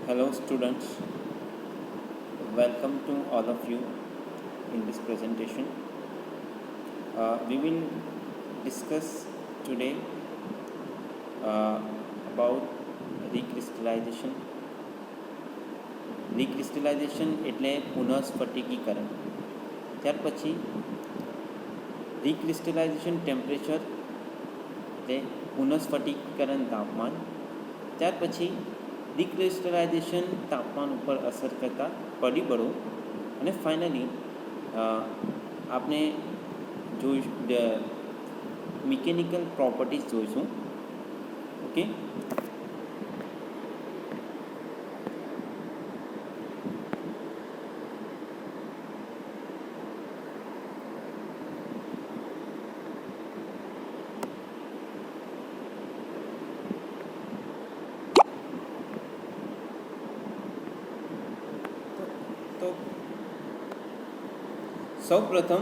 Hello students, welcome to all of you in this presentation. We will discuss today about recrystallization. Recrystallization એટલે પુનઃસ્ફટિકીકરણ. ત્યાર પછી recrystallization temperature એટલે પુનઃસ્ફટિકીકરણ તાપમાન. ત્યાર પછી રિક્રિસ્ટલાઇઝેશન તાપમાન ઉપર અસર કરતા પરિબળો અને ફાઇનલી આપણે જોઈશું મિકેનિકલ પ્રોપર્ટીઝ જોઈશું. ઓકે, તો સૌપ્રથમ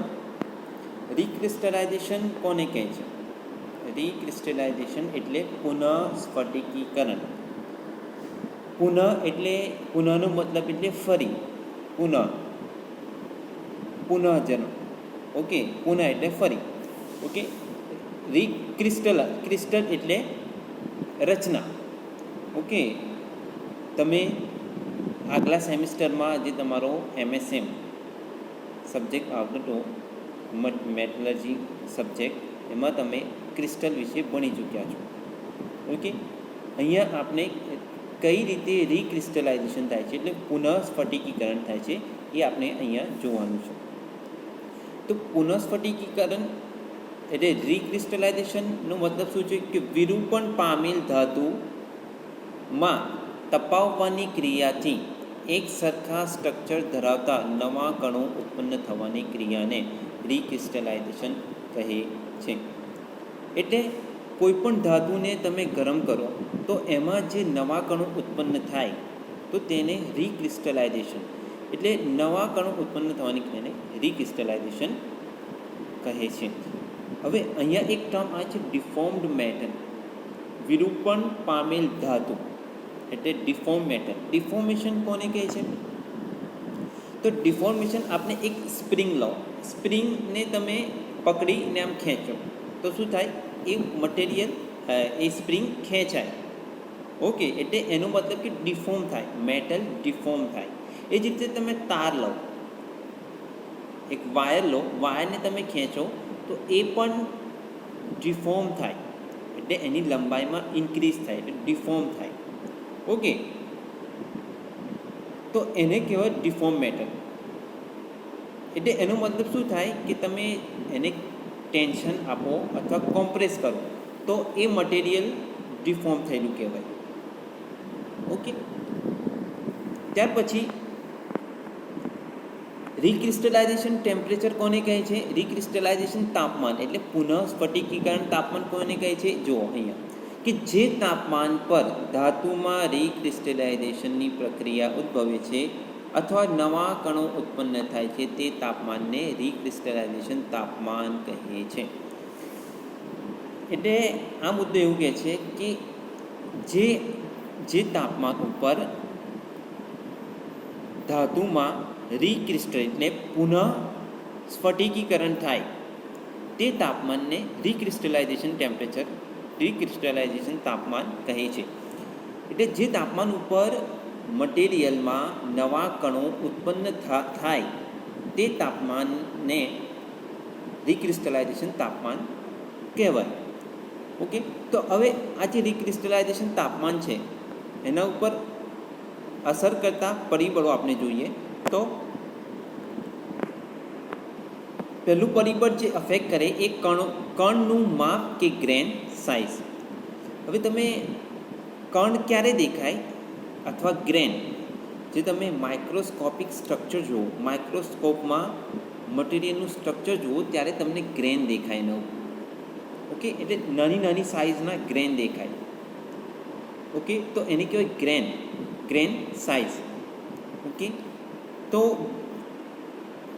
રિક્રિસ્ટલાઇઝેશન કોને કહે છે? રિક્રિસ્ટલાઇઝેશન એટલે પુનઃસ્ફટિકીકરણ. પુનઃનો મતલબ એટલે ફરી, પુનઃજન્મ. ઓકે, પુનઃ એટલે ફરી. ઓકે, ક્રિસ્ટલ એટલે રચના. ઓકે, તમે આગલા સેમિસ્ટરમાં જે તમારો MSM સબ્જેક્ટ આવતો હતો, મેટલર્જી સબ્જેક્ટ, એમાં તમે ક્રિસ્ટલ વિશે ભણી ચૂક્યા છો. ઓકે, અહીંયા આપણે કઈ રીતે રિક્રિસ્ટલાઇઝેશન થાય છે એટલે પુનઃસ્ફટિકીકરણ થાય છે એ આપણે અહીંયા જોવાનું છે. તો પુનઃસ્ફટિકીકરણ એટલે રિક્રિસ્ટલાઇઝેશનનો મતલબ શું છે કે વિરૂપણ પામેલ ધાતુમાં તપાવવાની ક્રિયાથી એક સરખા સ્ટ્રક્ચર ધરાવતા નવા કણો ઉત્પન્ન થવાની ક્રિયાને રિક્રિસ્ટલાઇઝેશન કહે છે. એટલે કોઈપણ ધાતુને તમે ગરમ કરો તો એમાં જે નવા કણો ઉત્પન્ન થાય તો તેને રિક્રિસ્ટલાઇઝેશન એટલે નવા કણો ઉત્પન્ન થવાની ક્રિયાને રિક્રિસ્ટલાઇઝેશન કહે છે. હવે અહીંયા એક ટર્મ આવે છે ડિફોર્મ્ડ મેટલ. વિરૂપણ પામેલ ધાતુ એટલે ડિફોર્મ મેટલ. ડિફોર્મેશન કોને કહે છે? તો ડિફોર્મેશન આપણે એક સ્પ્રિંગ લો, સ્પ્રિંગને તમે પકડીને આમ ખેંચો તો શું થાય? એ મટીરિયલ એ સ્પ્રિંગ ખેંચાય. ઓકે, એટલે એનો મતલબ કે ડિફોર્મ થાય, મેટલ ડિફોર્મ થાય. એ જ રીતે તમે તાર લો, એક વાયર લો, વાયરને તમે ખેંચો તો એ પણ ડિફોર્મ થાય, એટલે એની લંબાઈમાં ઇન્ક્રીઝ થાય, એટલે ડિફોર્મ થાય. ઓકે, તો એને કહેવાય ડિફોર્મ મેટલ. એટલે એનો મતલબ શું થાય કે તમે એને ટેન્શન આપો અથવા કોમ્પ્રેસ કરો તો એ મટીરિયલ ડિફોર્મ થયેલું કહેવાય. ઓકે, ત્યાર પછી રિક્રિસ્ટલાઇઝેશન ટેમ્પરેચર કોને કહે છે? રિક્રિસ્ટલાઇઝેશન તાપમાન એટલે પુનઃસ્ફટિકીકરણ તાપમાન કોને કહે છે? જુઓ અહીંયા કે જે તાપમાન પર ધાતુમાં રિક્રિસ્ટલાઇઝેશનની પ્રક્રિયા ઉદ્ભવે છે અથવા નવા કણો ઉત્પન્ન થાય છે તે તાપમાનને રિક્રિસ્ટલાઇઝેશન તાપમાન કહે છે. એટલે આ મુદ્દો એવું કહે છે કે જે તાપમાન ઉપર ધાતુમાં રિક્રિસ્ટલ એટલે પુનઃ સ્ફટિકીકરણ થાય તે તાપમાનને રિક્રિસ્ટલાઇઝેશન ટેમ્પરેચર, રિક્રિસ્ટલાઇઝેશન તાપમાન કહે છે. એટલે જે તાપમાન ઉપર મટીરિયલમાં નવા કણો ઉત્પન્ન થાય તે તાપમાનને રિક્રિસ્ટલાઇઝેશન તાપમાન કહેવાય. ઓકે, તો હવે આ જે રિક્રિસ્ટલાઇઝેશન તાપમાન છે એના ઉપર અસર કરતા પરિબળો આપણે જોઈએ તો પહેલું પરિબળ જે અફેક્ટ કરે એ કણનું માપ કે ગ્રેન સાઇઝ. હવે તમે કણ ક્યારે દેખાય અથવા ગ્રેન, જે તમે માઇક્રોસ્કોપિક સ્ટ્રક્ચર જુઓ, માઇક્રોસ્કોપમાં મટીરિયલનું સ્ટ્રક્ચર જુઓ ત્યારે તમને ગ્રેન દેખાય ન. ઓકે, એટલે નાની નાની સાઇઝના ગ્રેન દેખાય. ઓકે, તો એને કહેવાય ગ્રેન સાઇઝ. ઓકે, તો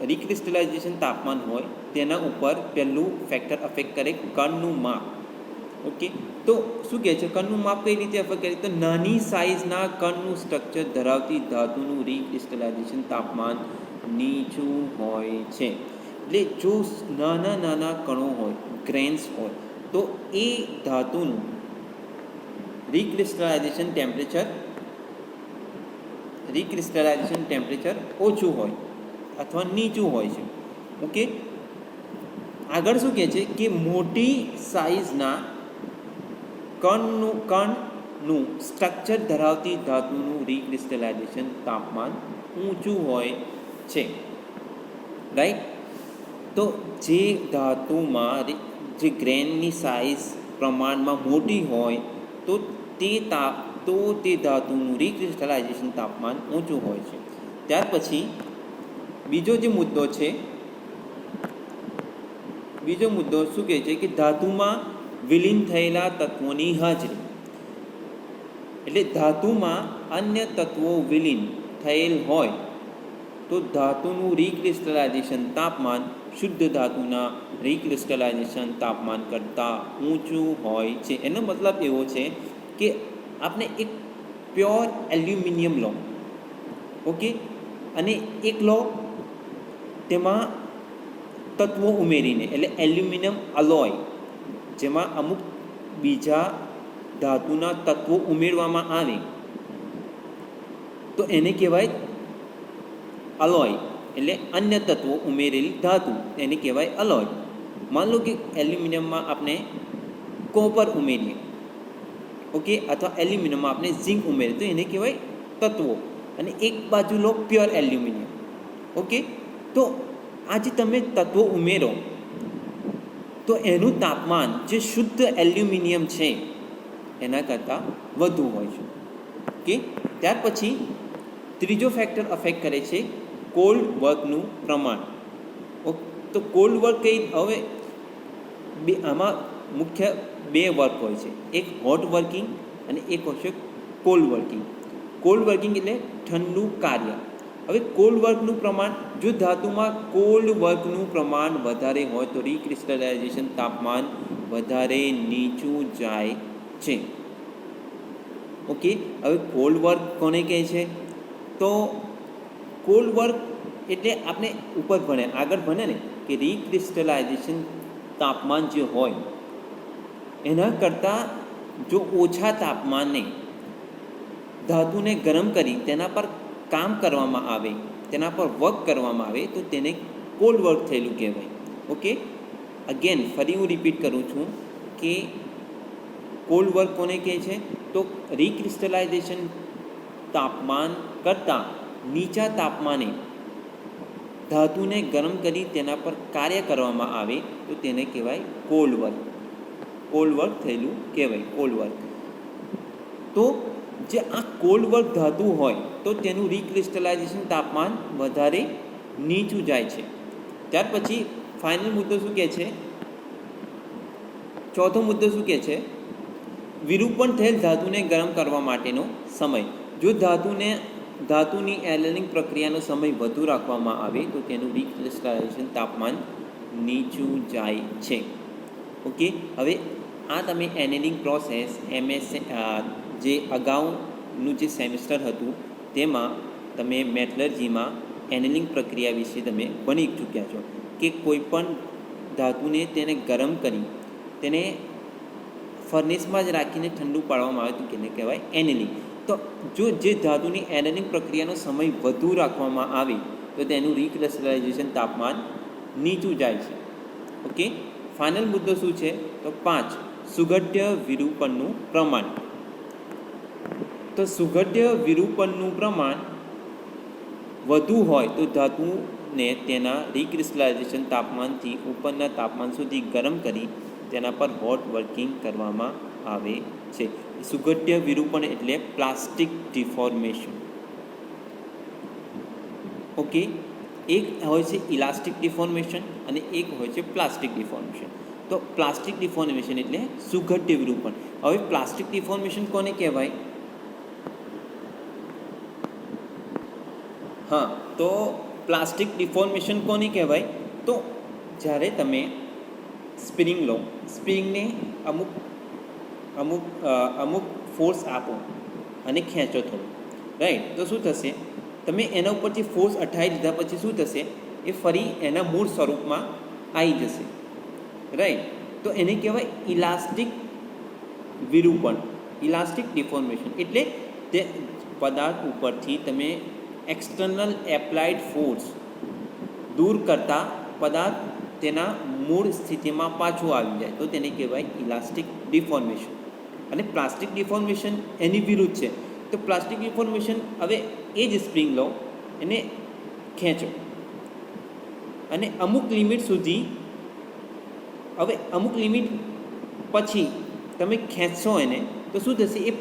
રિક્રિસ્ટલાઇઝેશન તાપમાન હોય તેના ઉપર પહેલું ફેક્ટર અફેક્ટ કરે કણનું માપ. ઓકે, તો શું કહે છે કણનું માપ કઈ રીતે અફેક્ટ કરે? તો નાની સાઇઝના કણનું સ્ટ્રક્ચર ધરાવતી ધાતુનું રિક્રિસ્ટલાઇઝેશન તાપમાન નીચું હોય છે. એટલે જો નાના નાના કણો હોય, ગ્રેન્સ હોય, તો એ ધાતુનું રિક્રિસ્ટલાઇઝેશન ટેમ્પરેચર ઓછું હોય અથવા નીચું હોય છે. ઓકે, આગળ શું કહે છે કે મોટી સાઇઝના કણનું સ્ટ્રક્ચર ધરાવતી ધાતુનું રિક્રિસ્ટલાઇઝેશન તાપમાન ઊંચું હોય છે. રાઈટ? તો જે ધાતુમાં જે ગ્રેનની સાઇઝ પ્રમાણમાં મોટી હોય તો તે ધાતુનું રિક્રિસ્ટલાઇઝેશન તાપમાન ઊંચું હોય છે. ત્યાર પછી બીજો મુદ્દો શું કહે છે કે ધાતુમાં વિલીન થયેલા તત્વોની હાજરી. એટલે ધાતુમાં અન્ય તત્વો વિલીન થયેલ હોય તો ધાતુનું રિક્રિસ્ટલાઇઝેશન તાપમાન શુદ્ધ ધાતુના રિક્રિસ્ટલાઇઝેશન તાપમાન કરતાં ઊંચું હોય છે. એનો મતલબ એવો છે કે આપણે એક પ્યોર એલ્યુમિનિયમ લો, ઓકે, અને એક લો તેમાં તત્વો ઉમેરીને, એટલે એલ્યુમિનિયમ અલોય, જેમાં અમુક બીજા ધાતુના તત્વો ઉમેરવામાં આવે તો એને કહેવાય અલોય, એટલે અન્ય તત્વો ઉમેરેલી ધાતુ એને કહેવાય અલોય. માન લો કે એલ્યુમિનિયમમાં આપણે કોપર ઉમેરીએ, ઓકે, અથવા એલ્યુમિનિયમમાં આપણે ઝીંક ઉમેરીએ તો એને કહેવાય તત્વો, અને એક બાજુ લો પ્યોર એલ્યુમિનિયમ. ઓકે, તો આ જે તમે તત્વો ઉમેરો તો એનું તાપમાન જે શુદ્ધ એલ્યુમિનિયમ છે એના કરતાં વધુ હોય છે. ઓકે, ત્યાર પછી ત્રીજો ફેક્ટર અફેક્ટ કરે છે કોલ્ડ વર્કનું પ્રમાણ. તો કોલ્ડ વર્ક હવે આમાં મુખ્ય બે વર્ક હોય છે, એક હોટ વર્કિંગ અને એક હોય છે કોલ્ડ વર્કિંગ. કોલ્ડ વર્કિંગ એટલે ઠંડુ કાર્ય. હવે કોલ્ડ વર્કનું પ્રમાણ, જો ધાતુમાં કોલ્ડ વર્કનું પ્રમાણ વધારે હોય તો રિક્રિસ્ટલાઇઝેશન તાપમાન વધારે નીચું જાય છે. ઓકે, હવે કોલ્ડ વર્ક કોને કહે છે? તો કોલ્ડ વર્ક એટલે આપણે ઉપર આગળ ભણે ને કે રિક્રિસ્ટલાઇઝેશન તાપમાન જે હોય એના કરતાં જો ઓછા તાપમાને ધાતુને ગરમ કરી તેના પર કામ કરવામાં આવે, તેના પર વર્ક કરવામાં આવે તો તેને કોલ્ડ વર્ક થયેલું કહેવાય. ઓકે, અગેન ફરી હું રિપીટ કરું છું કે કોલ્ડ વર્ક કોને કહે છે? તો રિક્રિસ્ટલાઇઝેશન તાપમાન કરતાં નીચા તાપમાને ધાતુને ગરમ કરી તેના પર કાર્ય કરવામાં આવે તો તેને કહેવાય કોલ્ડ વર્ક. કોલ્ડ વર્ક થયેલું કહેવાય કોલ્ડ વર્ક. તો જે આ કોલ્ડ વર્ક ધાતુ હોય તો તેનું રિક્રિસ્ટલાઇઝેશન તાપમાન વધારે નીચું જાય છે. ત્યાર પછી ફાઇનલ મુદ્દો શું કહે છે? ચોથો મુદ્દો શું કહે છે? વિરૂપણ થયેલ ધાતુને ગરમ કરવા માટેનો સમય. જો ધાતુની એનલિંગ પ્રક્રિયાનો સમય વધુ રાખવામાં આવે તો તેનું રિક્રિસ્ટલાઇઝેશન તાપમાન નીચું જાય છે. ઓકે, હવે આ તમે એનલિંગ પ્રોસેસ જે અગાઉનું જે સેમિસ્ટર હતું તેમાં તમે મેટલર્જીમાં એનલિંગ પ્રક્રિયા વિશે તમે ભણી ચૂક્યા છો કે કોઈ પણ ધાતુને તેને ગરમ કરી તેને ફર્નેસમાં જ રાખીને ઠંડુ પાડવામાં આવે તો તેને કહેવાય એનલિંગ. તો જો જે ધાતુની એનલિંગ પ્રક્રિયાનો સમય વધુ રાખવામાં આવે તો તેનું રિક્રિસ્ટલાઇઝેશન તાપમાન નીચું જાય છે. ઓકે, ફાઇનલ મુદ્દો શું છે? તો 5 સુઘટ્ય વિરૂપણનું પ્રમાણ. તો સુઘટ્ય વિરૂપણનું પ્રમાણ વધુ હોય તો ધાતુને તેના રિક્રિસ્ટલાઇઝેશન તાપમાનથી ઉપરના તાપમાન સુધી ગરમ કરી તેના પર હોટ વર્કિંગ કરવામાં આવે છે. સુઘટ્ય વિરૂપણ એટલે પ્લાસ્ટિક ડિફોર્મેશન. ઓકે, એક હોય છે ઇલાસ્ટિક ડિફોર્મેશન અને એક હોય છે પ્લાસ્ટિક ડિફોર્મેશન. તો પ્લાસ્ટિક ડિફોર્મેશન એટલે સુઘટ્ય વિરૂપણ. હવે પ્લાસ્ટિક ડિફોર્મેશન કોને કહેવાય? હા, તો પ્લાસ્ટિક ડિફોર્મેશન કોને કહેવાય? તો જ્યારે તમે સ્પ્રિંગ લો, સ્પ્રિંગને અમુક અમુક ફોર્સ આપો અને ખેંચો થોડું, રાઈટ, તો શું થશે, તમે એના ઉપરથી ફોર્સ હટાવી દીધા પછી શું થશે, એ ફરી એના મૂળ સ્વરૂપમાં આવી જશે, રાઈટ. તો એને કહેવાય ઇલાસ્ટિક વિરૂપણ, ઇલાસ્ટિક ડિફોર્મેશન. એટલે તે પદાર્થ ઉપરથી તમે એક્સટર્નલ એપ્લાઇડ ફોર્સ દૂર કરતાં પદાર્થ તેના મૂળ સ્થિતિમાં પાછું આવી જાય તો તેને કહેવાય ઇલાસ્ટિક ડિફોર્મેશન. અને પ્લાસ્ટિક ડિફોર્મેશન એની વિરુદ્ધ છે. તો પ્લાસ્ટિક ડિફોર્મેશન, હવે એ જ સ્પ્રિંગ લો, એને ખેંચો અને અમુક લિમિટ સુધી, હવે અમુક લિમિટ પછી તમે ખેંચશો એને તો શું થશે, એ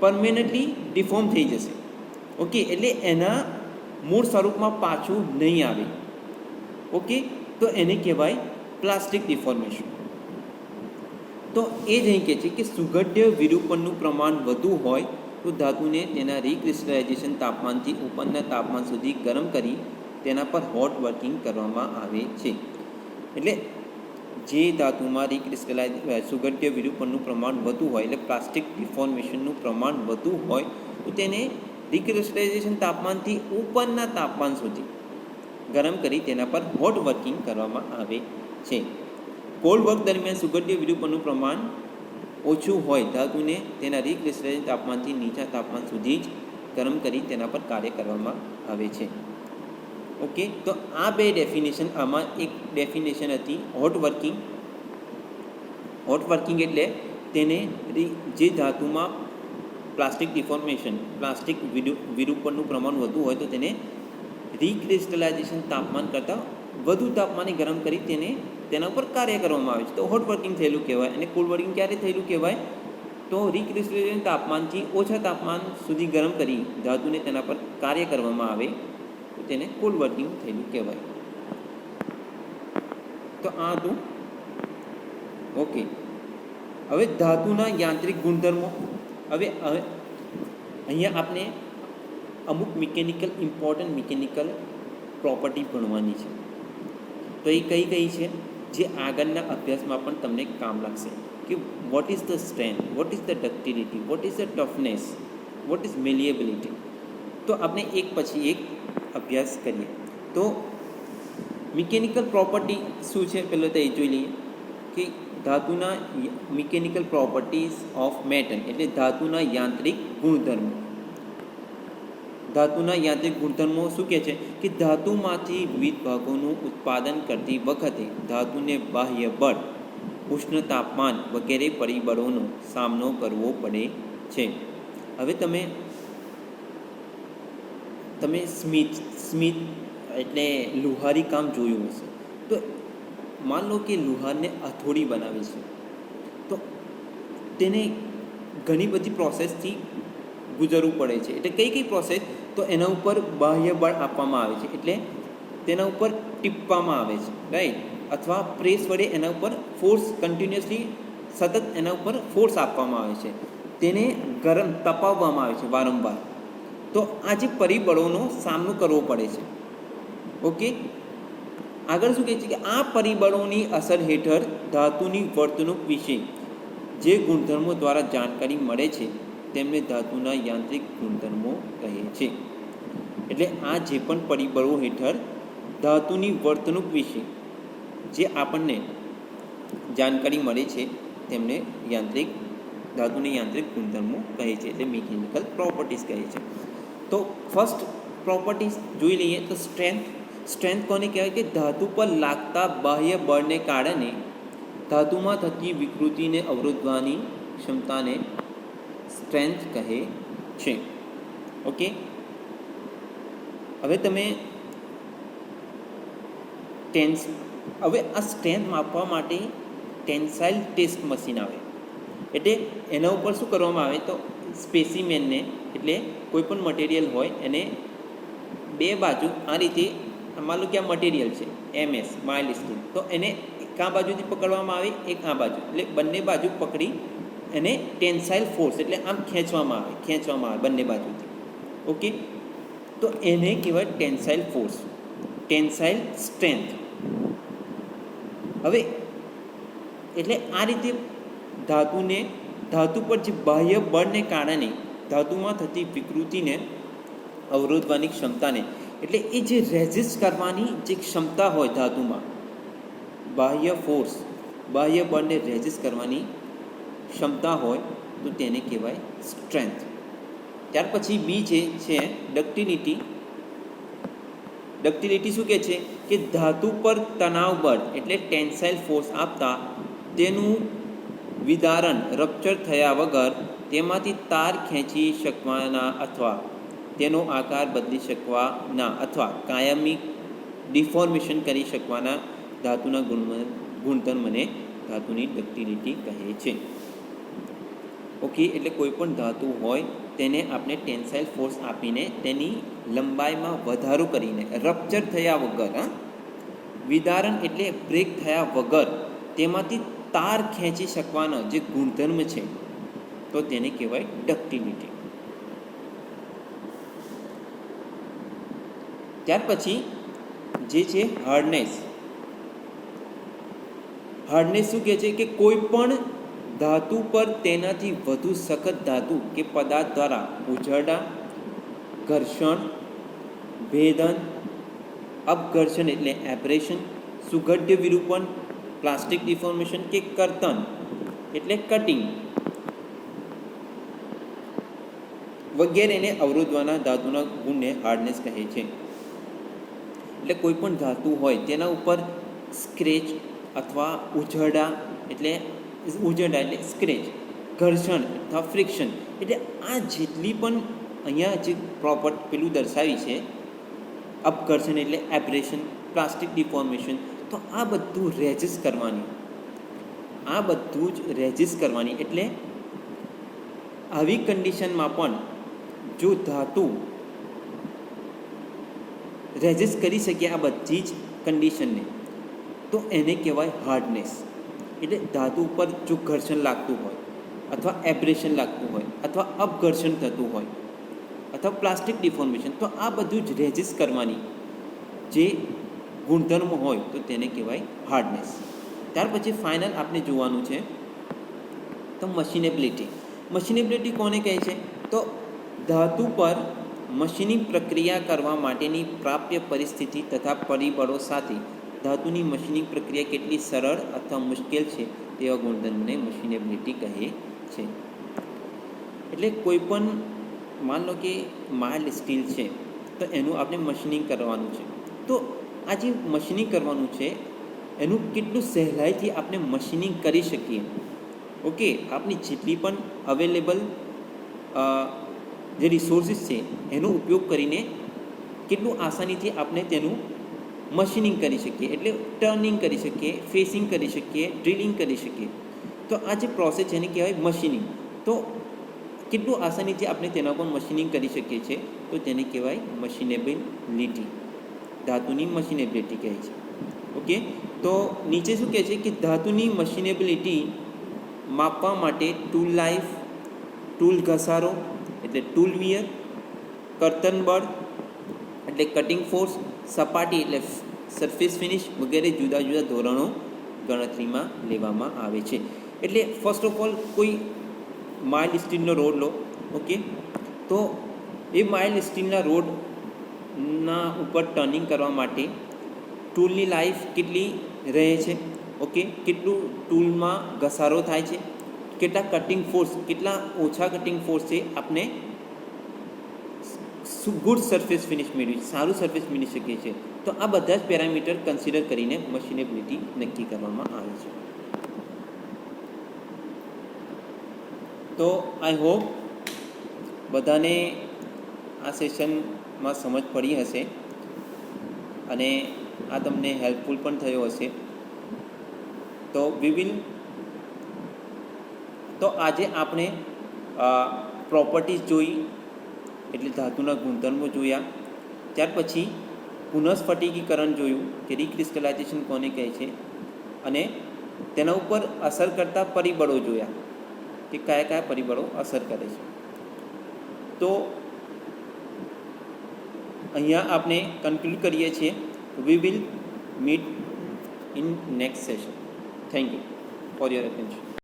પરમેનન્ટલી ડિફોર્મ થઈ જશે. ઓકે, એટલે એના મૂળ સ્વરૂપમાં પાછું નહીં આવે. ઓકે, તો એને કહેવાય પ્લાસ્ટિક ડિફોર્મેશન. તો એ જ અહીં કહે છે કે સુગઢ્ય વિરૂપણનું પ્રમાણ વધુ હોય તો ધાતુને તેના રિક્રિસ્ટલાઇઝેશન તાપમાનથી ઉપરના તાપમાન સુધી ગરમ કરી તેના પર હોટ વર્કિંગ કરવામાં આવે છે. એટલે જે ધાતુમાં સુગઢ્ય વિરૂપણનું પ્રમાણ વધુ હોય, એટલે પ્લાસ્ટિક ડિફોર્મેશનનું પ્રમાણ વધુ હોય તો તેને રિક્રિસ્ટલાઇઝેશન તાપમાનથી ઉપરના તાપમાન સુધી ગરમ કરી તેના પર હોટ વર્કિંગ કરવામાં આવે છે. કોલ્ડ વર્ક દરમિયાન સુગઢ્ય વિરૂપણનું પ્રમાણ ઓછું હોય ધાતુને તેના રિક્રિસ્ટલાઇઝેશન તાપમાનથી નીચા તાપમાન સુધી જ ગરમ કરી તેના પર કાર્ય કરવામાં આવે છે. ઓકે, તો આ બે ડેફિનેશન, આમાં એક ડેફિનેશન હતી હોટ વર્કિંગ. હોટ વર્કિંગ એટલે તેને જે ધાતુમાં પ્લાસ્ટિક ડિફોર્મેશન, પ્લાસ્ટિક વિરૂપણનું પ્રમાણ વધુ હોય તો તેને રિક્રિસ્ટલાઇઝેશન તાપમાન કરતાં વધુ તાપમાને ગરમ કરી તેના ઉપર કાર્ય કરવામાં આવે છે, તો હોટ વર્કિંગ થયેલું કહેવાય. અને કોલ્ડ વર્કિંગ ક્યારે થયેલું કહેવાય, તો રિક્રિસ્ટલાઇઝેશન તાપમાનથી ઓછા તાપમાન સુધી ગરમ કરી ધાતુને તેના પર કાર્ય કરવામાં આવે તો તેને કોલ્ડ વર્કિંગ થયેલું કહેવાય. તો આ હતું. ઓકે, હવે ધાતુના યાંત્રિક ગુણધર્મો. હવે અહીંયા આપણે અમુક ઇમ્પોર્ટન્ટ મિકેનિકલ પ્રોપર્ટી ભણવાની છે. તો એ કઈ છે જે આગળના અભ્યાસમાં પણ તમને કામ લાગશે કે what is the strength, what is the ductility, what is the toughness, what is malleability. તો આપણે એક પછી એક અભ્યાસ કરીએ. તો મિકેનિકલ પ્રોપર્ટી શું છે પહેલાં તો એ જોઈ લઈએ કે ધાતુના મિકેનિકલ પ્રોપર્ટીઝ ઓફ મેટલ એટલે ધાતુના યાંત્રિક ગુણધર્મો. ધાતુના યાંત્રિક ગુણધર્મો શું કહે છે કે ધાતુમાંથી વિવિધ ભાગોનું ઉત્પાદન કરતી વખતે ધાતુને બાહ્ય બળ, ઉષ્ણ તાપમાન વગેરે પરિબળોનો સામનો કરવો પડે છે. હવે તમે સ્મિથ એટલે લુહારી કામ જોયું હશે. તો માન લો કે લુહારને હથોડી બનાવે છે તો તેને ઘણી બધી પ્રોસેસથી ગુજરવું પડે છે. એટલે કઈ પ્રોસેસ, તો એના ઉપર બાહ્ય બળ આપવામાં આવે છે, એટલે તેના ઉપર ટીપવામાં આવે છે, રાઈટ, અથવા પ્રેસ વડે એના ઉપર ફોર્સ કન્ટિન્યુઅસલી સતત એના ઉપર ફોર્સ આપવામાં આવે છે, તેને ગરમ તપાવવામાં આવે છે વારંવાર. તો આ જે પરિબળોનો સામનો કરવો પડે છે. ઓકે, આગળ શું કહે છે કે આ પરિબળોની અસર હેઠળ ધાતુની વર્તણૂક વિશે જે ગુણધર્મો દ્વારા જાણકારી મળે છે તેમને ધાતુના યાંત્રિક ગુણધર્મો કહે છે. એટલે આ જે પણ પરિબળો હેઠળ ધાતુની વર્તણૂક વિશે જે આપણને જાણકારી મળે છે તેમને ધાતુની યાંત્રિક ગુણધર્મો કહે છે, એટલે મિકેનિકલ પ્રોપર્ટીઝ કહે છે. તો ફર્સ્ટ પ્રોપર્ટીઝ જોઈ લઈએ તો સ્ટ્રેન્થ કોને કહેવાય કે ધાતુ પર લાગતા બાહ્ય બળને કારણે ધાતુમાં થતી વિકૃતિને અવરોધવાની ક્ષમતાને સ્ટ્રેન્થ કહે છે. ઓકે, હવે હવે આ સ્ટ્રેન્થ માપવા માટે ટેન્સાઇલ ટેસ્ટ મશીન આવે. એટલે એના ઉપર શું કરવામાં આવે તો સ્પેસીમેનને, એટલે કોઈ પણ મટીરિયલ હોય એને બે બાજુ આ રીતે, માન લો કે આ મટીરિયલ છે MS માઇલ્ડ સ્ટીલ, તો એને એક આ બાજુથી પકડવામાં આવે, એક આ બાજુ, એટલે બંને બાજુ પકડી એને ટેન્સાઇલ ફોર્સ એટલે આમ ખેંચવામાં આવે બંને બાજુથી. ઓકે, તો એને કહેવાય ટેન્સાઇલ ફોર્સ, ટેન્સાઇલ સ્ટ્રેન્થ. હવે એટલે આ રીતે ધાતુ પર જે બાહ્ય બળને કારણે ધાતુમાં થતી વિકૃતિને અવરોધવાની ક્ષમતાને, એટલે એ જે રેઝિસ્ટ કરવાની જે ક્ષમતા હોય ધાતુમાં, બાહ્ય ફોર્સ, બાહ્ય બળને રેઝિસ્ટ કરવાની ક્ષમતા હોય તો તેને કહેવાય સ્ટ્રેન્થ. ત્યાર પછી બી છે ડક્ટિલિટી. ડક્ટિલિટી શું કહે છે કે ધાતુ પર તણાવ બળ એટલે ટેન્સાઇલ ફોર્સ આપતા તેનું વિદારણ રપ્ચર થયા વગર તેમાંથી તાર ખેંચી શકવાના અથવા તેનો આકાર બદલી શકવાના અથવા કાયમી ડિફોર્મેશન કરી શકવાના ધાતુના ગુણધર્મને ધાતુની ડક્ટિલિટી કહે છે. ઓકે, એટલે કોઈ પણ ધાતુ હોય તેને આપણે ટેન્સાઇલ ફોર્સ આપીને તેની લંબાઈમાં વધારો કરીને રપ્ચર થયા વગર, વિદારણ એટલે બ્રેક થયા વગર તેમાંથી તાર ખેંચી શકવાનો જે ગુણધર્મ છે તો તેને કહેવાય ડક્ટિલિટી. ત્યાર પછી જે છે હાર્ડનેસ. હાર્ડનેસ શું કહે છે કે કોઈ પણ ધાતુ પર તેનાથી વધુ સખત ધાતુ કે પદાર્થ દ્વારા ઉઝરડા, ઘર્ષણ, ભેદન, અપઘર્ષણ એટલે એબ્રેશન, સુગઢ્ય વિરૂપણ, પ્લાસ્ટિક ડિફોર્મેશન કે કર્તન એટલે કટિંગ વગેરેને અવરોધવાના ધાતુના ગુણને હાર્ડનેસ કહે છે. એટલે કોઈ પણ ધાતુ હોય તેના ઉપર સ્ક્રેચ અથવા ઉઝરડા એટલે સ્ક્રેચ, ઘર્ષણ અથવા ફ્રિક્શન, એટલે આ જેટલી પણ અહીંયા જે પેલું દર્શાવી છે, અપઘર્ષણ એટલે એબ્રેશન, પ્લાસ્ટિક ડિફોર્મેશન, તો આ બધું રેઝિસ્ટ કરવાની, આ બધું જ રેઝિસ્ટ કરવાની. એટલે આવી કન્ડિશનમાં પણ જો ધાતુ રેઝિસ્ટ કરી શકે આ બધી જ કન્ડિશનને તો એને કહેવાય હાર્ડનેસ. એટલે ધાતુ ઉપર જો ઘર્ષણ લાગતું હોય અથવા એબ્રેશન લાગતું હોય અથવા અપઘર્ષણ થતું હોય અથવા પ્લાસ્ટિક ડિફોર્મેશન, તો આ બધું જ રેઝિસ્ટ કરવાની જે ગુણધર્મ હોય તો તેને કહેવાય હાર્ડનેસ. ત્યાર પછી ફાઇનલ આપણે જોવાનું છે તો મશીનેબિલિટી. મશીનેબિલિટી કોને કહે છે તો ધાતુ પર મશીનિંગ પ્રક્રિયા કરવા માટેની પ્રાપ્ય પરિસ્થિતિ તથા પરિબળો સાથે ધાતુની મશીનિંગ પ્રક્રિયા કેટલી સરળ અથવા મુશ્કેલ છે તેવા ગુણધર્મને મશીનેબિલિટી કહે છે. એટલે કોઈ પણ માન લો કે માઇલ્ડ સ્ટીલ છે તો એનું આપણે મશીનિંગ કરવાનું છે, તો આ જે મશીનિંગ કરવાનું છે એનું કેટલું સહેલાઈથી આપણે મશીનિંગ કરી શકીએ. ઓકે, આપણી જેટલી પણ અવેલેબલ જે રિસોર્સિસ છે એનો ઉપયોગ કરીને કેટલું આસાનીથી આપણે તેનું મશીનિંગ કરી શકીએ, એટલે ટર્નિંગ કરી શકીએ, ફેસિંગ કરી શકીએ, ડ્રિલિંગ કરી શકીએ. તો આ જે પ્રોસેસ છે એને કહેવાય મશીનિંગ. તો કેટલું આસાનીથી આપણે તેના પર મશીનિંગ કરી શકીએ છીએ તો તેને કહેવાય મશીનેબિલિટી. ધાતુની મશીનેબિલિટી કહે છે. ઓકે, તો નીચે શું કહે છે કે ધાતુની મશીનેબિલિટી માપવા માટે ટૂલ લાઈફ, ટૂલ ઘસારો એટલે ટૂલ વિયર, કર્તન બળ એટલે કટિંગ ફોર્સ, સપાટી એટલે સરફેસ ફિનિશ વગેરે જુદા જુદા ધોરણો ગણતરીમાં લેવામાં આવે છે. એટલે ફર્સ્ટ ઓફ ઓલ કોઈ માઇલ્ડ સ્ટીલનો રોડ લો. ઓકે, તો એ માઇલ્ડ સ્ટીલના રોડના ઉપર ટર્નિંગ કરવા માટે ટૂલની લાઈફ કેટલી રહે છે, ઓકે, કેટલું ટૂલમાં ઘસારો થાય છે, કેટલા કટિંગ ફોર્સ, કેટલા ઓછા કટિંગ ફોર્સ છે આપણે ગુડ સરફેસ ફિનિશ મેળવી, સારું સરફેસ મેળવી શકીએ છીએ. તો આ બધા જ પેરામીટર કન્સિડર કરીને મશીનેબિલિટી નક્કી કરવામાં આવે છે. તો આઈ હોપ બધાને આ સેશનમાં સમજ પડી હશે અને આ તમને હેલ્પફુલ પણ થયો હશે. તો આજે આપણે પ્રોપર્ટીઝ જોઈ, એટલે ધાતુના ગુણધર્મો જોયા. ત્યાર પછી પુનઃસ્ફટિકીકરણ જોયું કે રિક્રિસ્ટલાઇઝેશન કોને કહે છે, અને તેના ઉપર અસર કરતા પરિબળો જોયા કે કયા કયા પરિબળો અસર કરે છે. તો અહીંયા આપણે કન્ક્લુડ કરીએ છીએ. We will meet in next session. Thank you. For your attention.